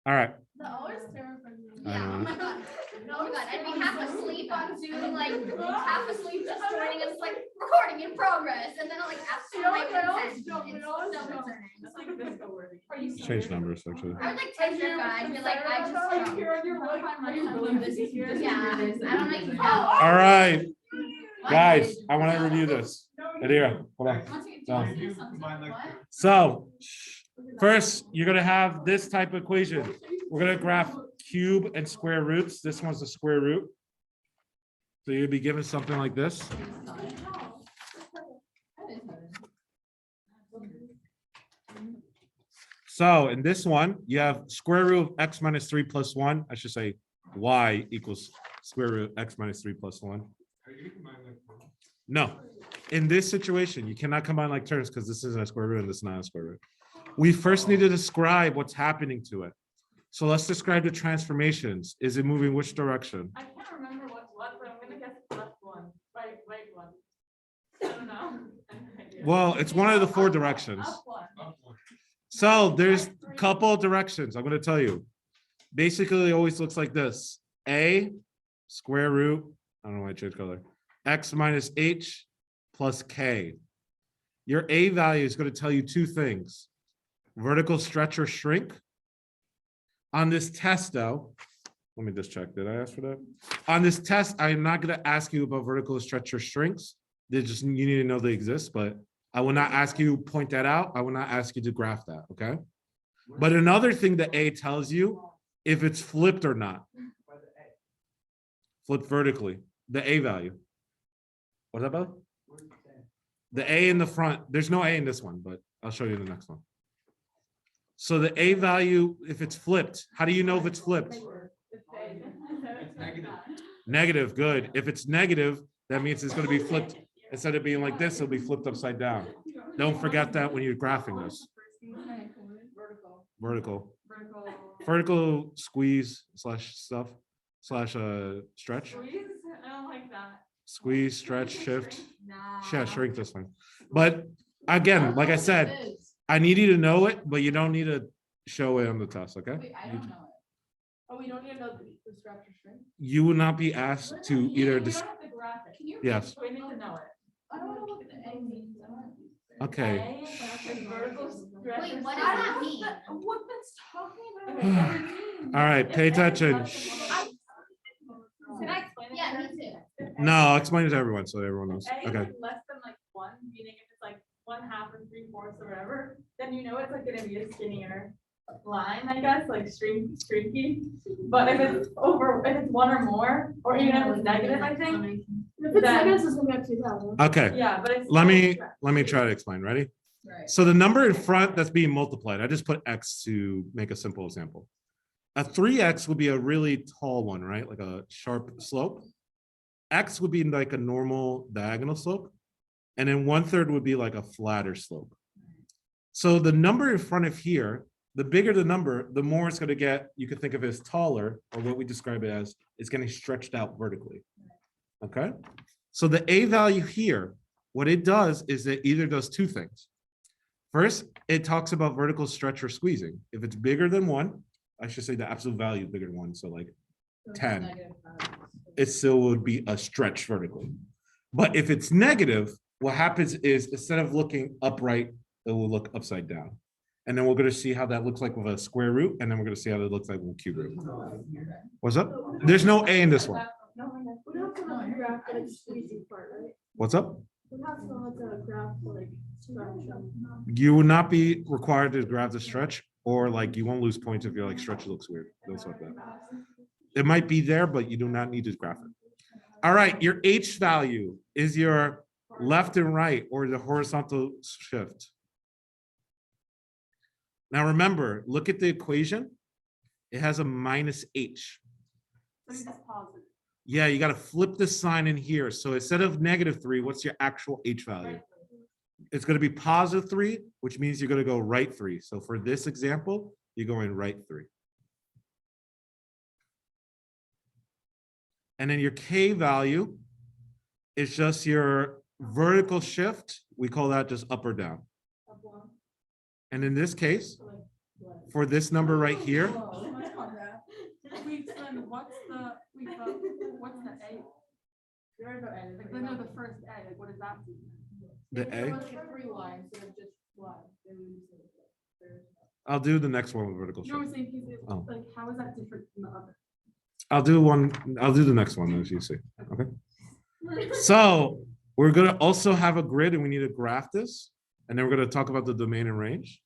All right. The O is terrifying. Yeah, oh my God. Oh my God, I'd be half asleep on Zoom, like half asleep just joining us, like recording in progress, and then I'll like ask for my consent. It's so concerning. Change numbers actually. I would like text that guy and be like, I just jumped. Yeah, I don't know. All right, guys, I want to review this. Here, hold on. So first, you're gonna have this type of equation. We're gonna graph cube and square roots. This one's the square root. So you'll be given something like this. So in this one, you have square root of x minus 3 plus 1. I should say y equals square root of x minus 3 plus 1. No, in this situation, you cannot combine like terms because this isn't a square root and this is not a square root. We first need to describe what's happening to it. So let's describe the transformations. Is it moving which direction? I can't remember what's what, but I'm gonna guess left one, right one. I don't know. Well, it's one of the 4 directions. Up one. So there's a couple of directions. I'm going to tell you. Basically, it always looks like this. A square root, I don't know why I changed color, x minus h plus k. Your A value is going to tell you 2 things. Vertical stretch or shrink. On this test, though, let me just check. Did I ask for that? On this test, I'm not going to ask you about vertical stretch or shrinks. They just, you need to know they exist, but I will not ask you to point that out. I will not ask you to graph that, okay? But another thing that A tells you, if it's flipped or not. Flipped vertically, the A value. What's that about? The A in the front, there's no A in this one, but I'll show you in the next one. So the A value, if it's flipped, how do you know if it's flipped? It's negative. Negative, good. If it's negative, that means it's going to be flipped. Instead of being like this, it'll be flipped upside down. Don't forget that when you're graphing this. Vertical. Vertical squeeze slash stuff slash stretch. Squeeze? I don't like that. Squeeze, stretch, shift. Yeah, shrink this one. But again, like I said, I need you to know it, but you don't need to show it on the test, okay? Wait, I don't know it. Oh, we don't even know the stretch or shrink? You will not be asked to either. You don't have to graph it. Yes. We need to know it. I don't know what the A means. Okay. Vertical stretch. Wait, or what shrink. does that mean? What that's talking about? All right, pay attention. Can I explain it? Yeah, to me her? too. No, I'll explain it to everyone so everyone knows. A is Okay. like less than like 1, meaning if it's like 1/2 or 3/4 or whatever, then you know it's like gonna be a skinnier line, I guess, like streaky. But if it's 1 or more, or even if it's negative, I think. If it's then- negative, it's gonna be up to that. Okay. Yeah, but it's. Let me try to explain. Ready? Right. So the number in front that's being multiplied, I just put x to make a simple example. A 3x would be a really tall one, right? Like a sharp slope. X would be like a normal diagonal slope. And then 1/3 would be like a flatter slope. So the number in front of here, the bigger the number, the more it's going to get, you could think of it as taller, or what we describe it as, it's getting stretched out vertically. Okay? So the A value here, what it does is it either does 2 things. First, it talks about vertical stretch or squeezing. If it's bigger than 1, I should say the absolute value is bigger than 1, so like 10, it still would be a stretch vertically. But if it's negative, what happens is instead of looking upright, it will look upside down. And then we're going to see how that looks like with a square root, and then we're going to see how it looks like with a cube root. What's up? There's no A in this one. We don't have to know the graph, but it's squeezing part, right? What's up? We don't have to know how to graph, like, stretch. You will not be required to grab the stretch, or like you won't lose points if you're like stretch looks weird. Don't sort that. It might be there, but you do not need to graph it. All right, your H value is your left and right, or the horizontal shift. Now remember, look at the equation. It has a minus H. So you just pause it. Yeah, you got to flip the sign in here. So instead of -3, what's your actual H value? It's going to be +3, which means you're going to go right 3. So for this example, you're going right 3. And then your K value is just your vertical shift. We call that just up or down. And in this case, for this number right here, Wait, then what's the, what's the A? There is no A. Like, no, the first A, like, what does that mean? the If A. it was like 3 y instead of just y, then we would say there's. I'll do the next one with vertical You know what shift. I'm saying? 'Cause it's, Oh. like, how is that different from the other? I'll do the next one as you see. Okay. So we're gonna also have a grid and we need to graph this. And then we're gonna talk about the domain and range.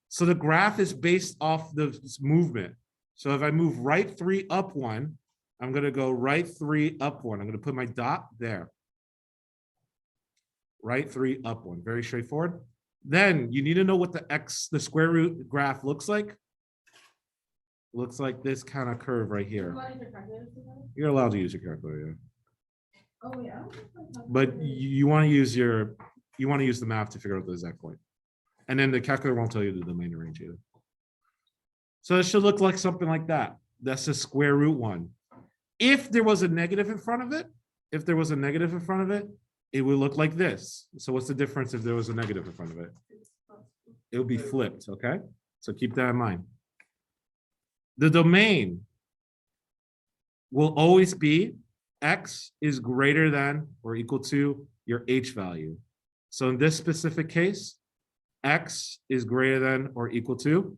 So the graph is based off the movement. So if I move right 3 up 1, I'm gonna go right 3 up 1. I'm gonna put my dot there. Right 3 up 1, very straightforward. Then you need to know what the square root graph looks like. Looks like this kind of curve right here. You're allowed to use your calculator, Oh, yeah. but you want to use the math to figure out the exact point. And then the calculator won't tell you the domain and range either. So it should look like something like that. That's the square root 1. If there was a negative in front of it, it would look like this. So what's the difference if there was a negative in front of it? It would be flipped, okay? So keep that in mind. The domain will always be x is greater than or equal to your h value. So in this specific case, x is greater than or equal to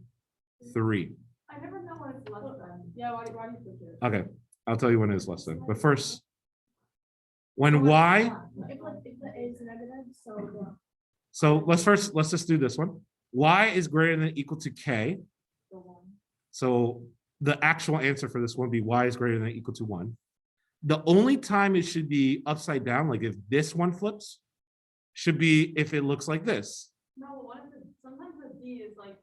3. I never know when it's less than. Yeah, why do you put it? Okay, I'll tell you when it's less than. But first, when y, If the A is negative, so let's just do this one. Y is greater than or equal to k. So the actual answer for this one would be y is greater than or equal to 1. The only time it should be upside down, like if this one flips, should be if it looks like this. No, sometimes the D is like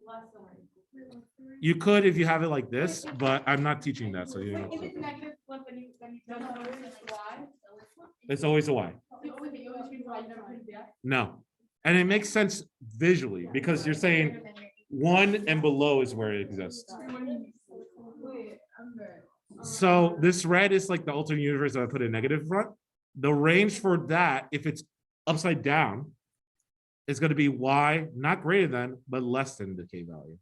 less than or equal to. You could if you have it like this, but I'm not teaching that, so you don't. If it's negative, flip and you don't know it's y. It's always a y. You always choose y, you never choose the X. No, and it makes sense visually because you're saying 1 and below is where it exists. Wait, I'm good. So this red is like the alternate universe that I put a negative in front. The range for that, if it's upside down, is going to be y not greater than, but less than the k value.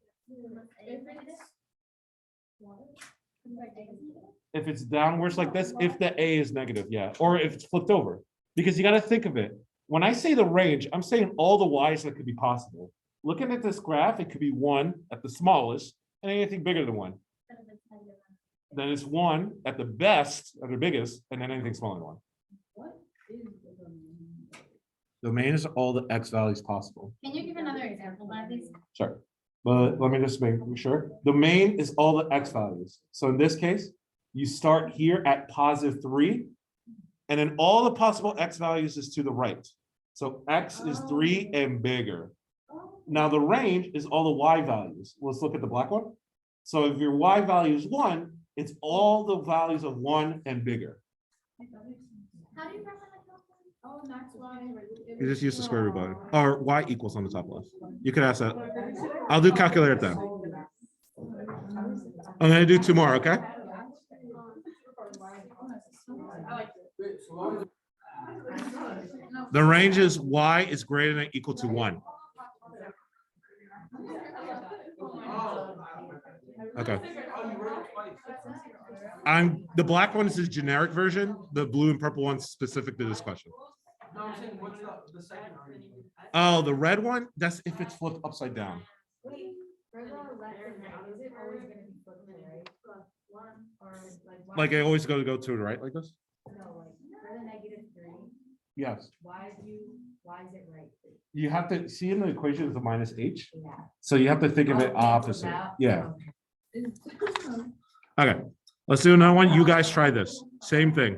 If it's downwards like this, if the a is negative, yeah, or if it's flipped over, because you got to think of it. When I say the range, I'm saying all the y's that could be possible. Looking at this graph, it could be 1 at the smallest and anything bigger than 1. Then it's 1 at the best, at the biggest, and then anything smaller than 1. What is the domain? Domain is all the x values possible. Can you give another example, please? Sure. But let me just make sure. Domain is all the x values. So in this case, you start here at +3, and then all the possible x values is to the right. So x is 3 and bigger. Now the range is all the y values. Let's look at the black one. So if your y value is 1, it's all the values of 1 and bigger. How do you represent that? Oh, that's why. You just use the square root value, or y equals on the top left. You could ask that. I'll do calculator then. I'm gonna do 2 more, okay? The range is y is greater than or equal to 1. Okay. The black one is the generic version. The blue and purple one's specific to this question. No, I'm saying, what's the second argument? Oh, the red one, that's if it's flipped upside down. Like I always go to the right like this? Yes. Why is it right? You have to see in the equation it's a minus h. So you have to think of it opposite. Yeah. Okay, let's do another one. You guys try this. Same thing.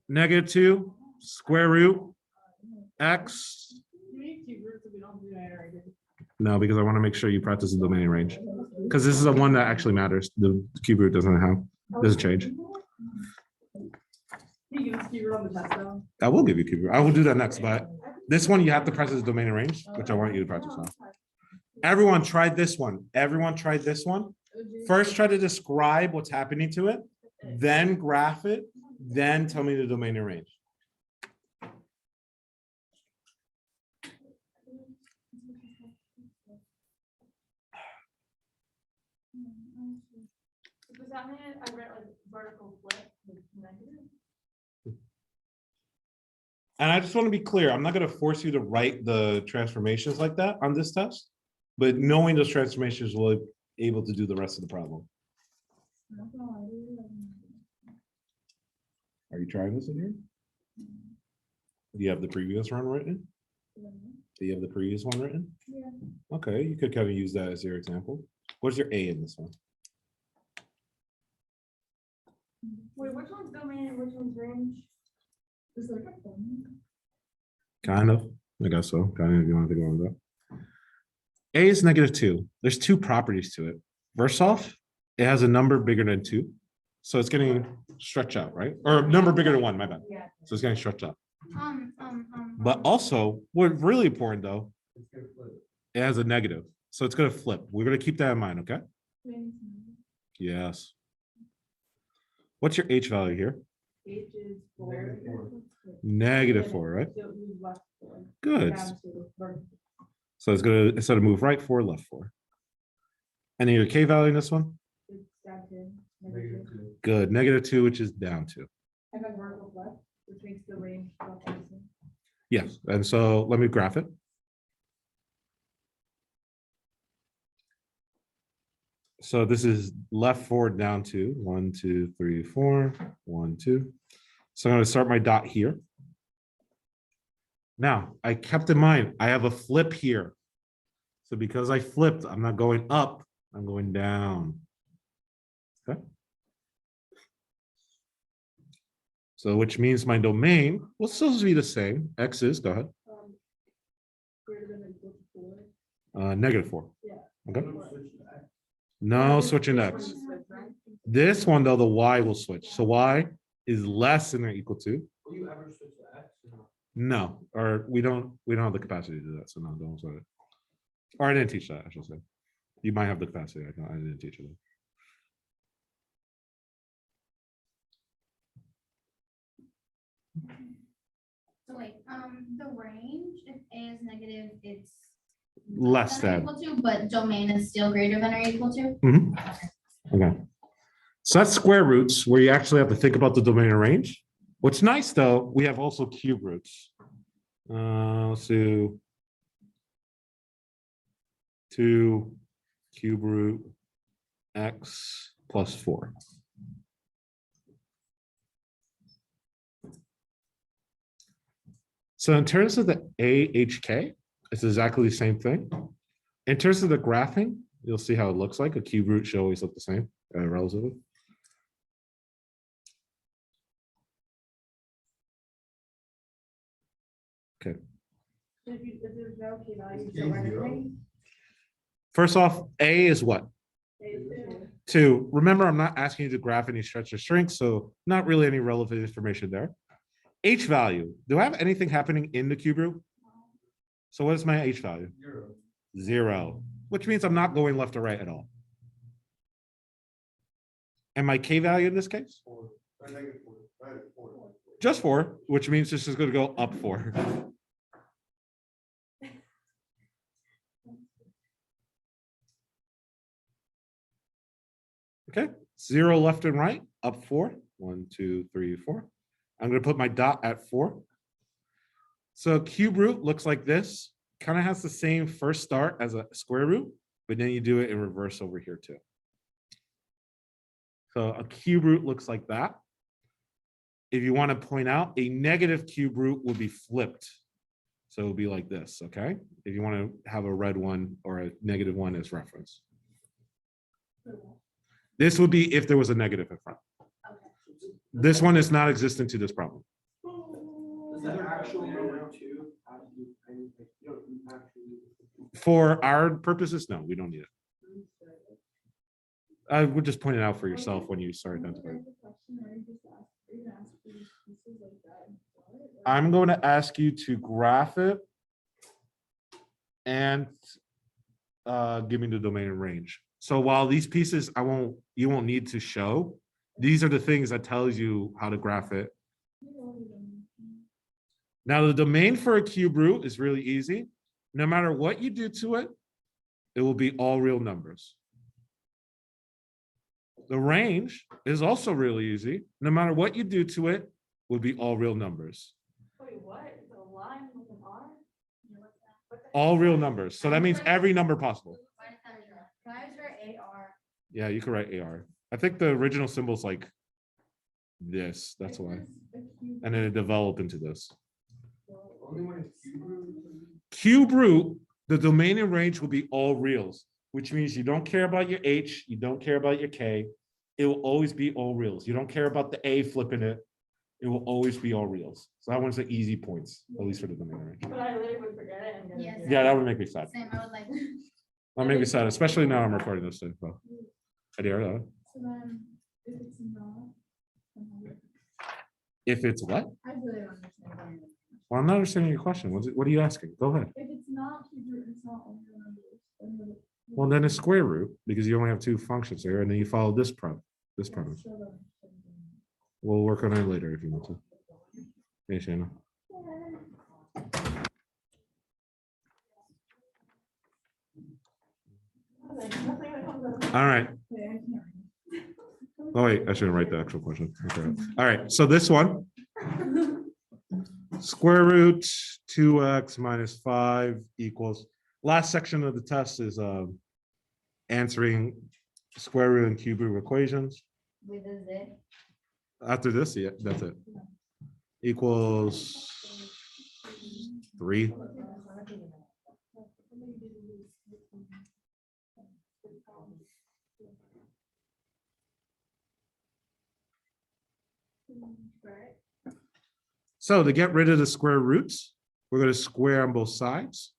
-2 square root x. No, because I want to make sure you practice the domain and range. Because this is the one that actually matters. The cube root doesn't change. I will give you cube root. I will do that next, but this one you have to practice the domain and range, which I want you to practice on. Everyone tried this one. Everyone tried this one. First, try to describe what's happening to it, then graph it, then tell me the domain and range. having it, I read like vertical flip with negative. And I just want to be clear, I'm not going to force you to write the transformations like that on this test, but knowing those transformations will be able to do the rest of the problem. Are you trying this in here? Do you have the previous one written? Do you have the previous one written? Yeah. Okay, you could kind of use that as your example. What's your A in this one? Wait, which one's domain and which one's range? Is there like a thing? Kind of, I guess so. Kind of, if you want to think about that. A is -2. There's two properties to it. First off, it has a number bigger than 2. So it's getting stretched out, right? Or number bigger than 1, my bad. Yeah. So it's getting stretched out. But Um, also, what's really important though, it has a negative. So it's going to flip. We're going to keep that in mind, okay? Yes. What's your H value here? H is 4. -4, right? So it moves left 4. Good. Down to vertical. So it's going to, instead of move right 4, left 4. And your K value in this one? It's down to negative 2. Good. -2, which is down 2. And then vertical left, which makes the range left opposite. Yes. And so let me graph it. So this is left 4 down 2. 1, 2, 3, 4. 1, 2. So I'm going to start my dot here. Now, I kept in mind, I have a flip here. So because I flipped, I'm not going up, I'm going down. Okay. So which means my domain will still be the same. X is, go ahead, Greater than or equal to 4. -4. Yeah. Okay. No switching to X. This one though, the Y will switch. So Y is less than or equal to. Will you ever switch to X? or not? No, or we don't have the capacity to do that. So no, don't sweat it. Or I didn't teach that, I should say. You might have the capacity. I didn't teach it. so wait, the range, if A is negative, it's Less or than. equal to, but domain is still greater than or equal to? Mhm. Okay. So that's square roots where you actually have to think about the domain and range. What's nice though, we have also cube roots. Let's do 2 cube root x plus 4. So in terms of the AHK, it's exactly the same thing. In terms of the graphing, you'll see how it looks like. A cube root should always look the same, relatively. Okay. So if there's no K value, so everything. First off, A is what? A is 2. 2. Remember, I'm not asking you to graph any stretch or shrink, so not really any relevant information there. H value. Do I have anything happening in the cube root? So what is my H value? 0. 0, which means I'm not going left or right at all. And my K value in this case? 4. Or -4. -4. Just 4, which means this is going to go up 4. Okay, 0 left and right, up 4. 1, 2, 3, 4. I'm going to put my dot at 4. So cube root looks like this. Kind of has the same first start as a square root, but then you do it in reverse over here too. So a cube root looks like that. If you want to point out, a negative cube root will be flipped. So it'll be like this, okay? If you want to have a red one or a negative one as reference. This would be if there was a negative in front. This one is not existent to this problem. Is that actual number 2? For our purposes, no, we don't need it. I would just point it out for yourself when you start identifying. I'm going to ask you to graph it and give me the domain and range. So while these pieces you won't need to show, these are the things that tells you how to graph it. Now the domain for a cube root is really easy. No matter what you do to it, it will be all real numbers. The range is also really easy. No matter what you do to it, would be all real numbers. Wait, what? It's a line with an R? All real numbers. So that means every number possible. Can I just write AR? Yeah, you could write AR. I think the original symbol is like this. That's why. And then it developed into this. Only when it's cube root. Cube root, the domain and range will be all reals, which means you don't care about your H, you don't care about your K. It will always be all reals. You don't care about the A flipping it. It will always be all reals. So that one's the easy points, at least for the domain and range. But I literally would forget it and get Yes. it. Yeah, that would make me sad. Same, I would like. That made me sad, especially now I'm recording this thing. So, idea, So then, if it's not. if it's what? I really don't understand. Well, I'm not understanding your question. What are you asking? Go ahead. If it's not cube root, it's not only numbers. then the- Well, then it's square root because you only have two functions there, and then you follow this premise. So then- We'll work on it later if you want to. Hey, Shana. Like, nothing that comes out of- All right. Wait, I can't read. Oh, wait, I shouldn't write the actual question. Okay. All right, so this one. Square root 2x minus 5 equals, last section of the test is answering square root and cube root equations. With a Z. After this, yeah, that's it. Equals 3. Right. So to get rid of the square roots, we're going to square on both sides.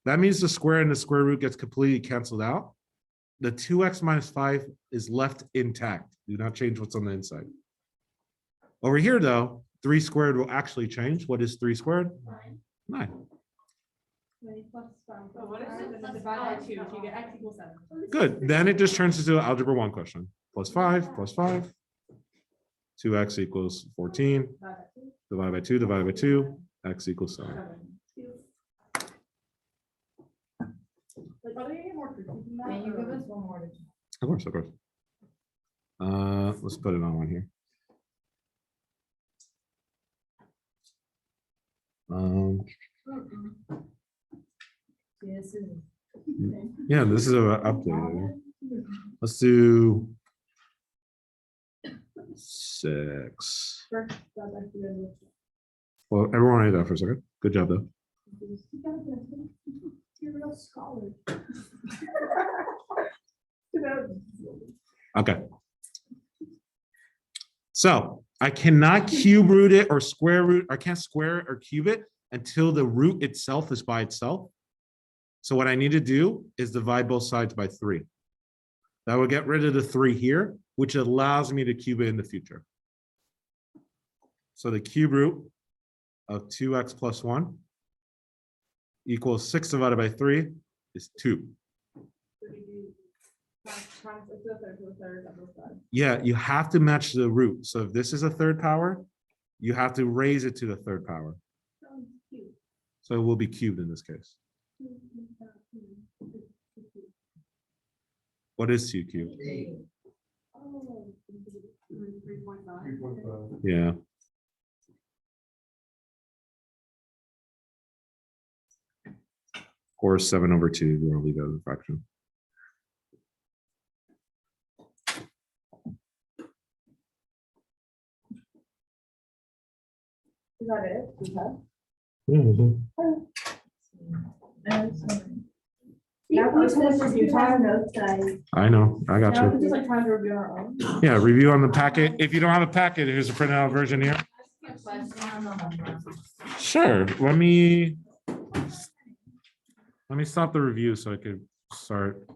That means the square and the square root gets completely canceled out. The 2x minus 5 is left intact. Do not change what's on the inside. Over here, though, 3 squared will actually change. What is 3 squared? 9. Wait, plus five. So what is it? And then divide by 2, so you get x equals 7. Good. Then it just turns into an algebra 1 question. Plus 5, plus 5. 2x equals 14. Divided by 2, divided by 2. X equals 7. Like, are they any more cookies than that? Can you or- give us one more to? Of course, of course. Let's put it on one here. Yes, it is. Yeah, this is a update. Let's do 6. First, that I feel Well, everyone write that for a second. Good job, though. You're a real scholar. Okay. So I cannot cube root it or square root. I can't square it or cube it until the root itself is by itself. So what I need to do is divide both sides by 3. That will get rid of the 3 here, which allows me to cube it in the future. So the cube root of 2x plus 1 equals 6 divided by 3 is 2. Yeah, you have to match the root. So if this is a third power, you have to raise it to the third power. So it will be cubed in this case. What is 2 cubed? 3.5. Yeah. Or 7/2, we'll leave that as a fraction. Is that it? Is that? Yeah, we just review time notes, I know, I got Now we you. just like trying to review our own. Yeah, review on the packet. If you don't have a packet, here's a printed out version here. Sure, let me stop the review so I could start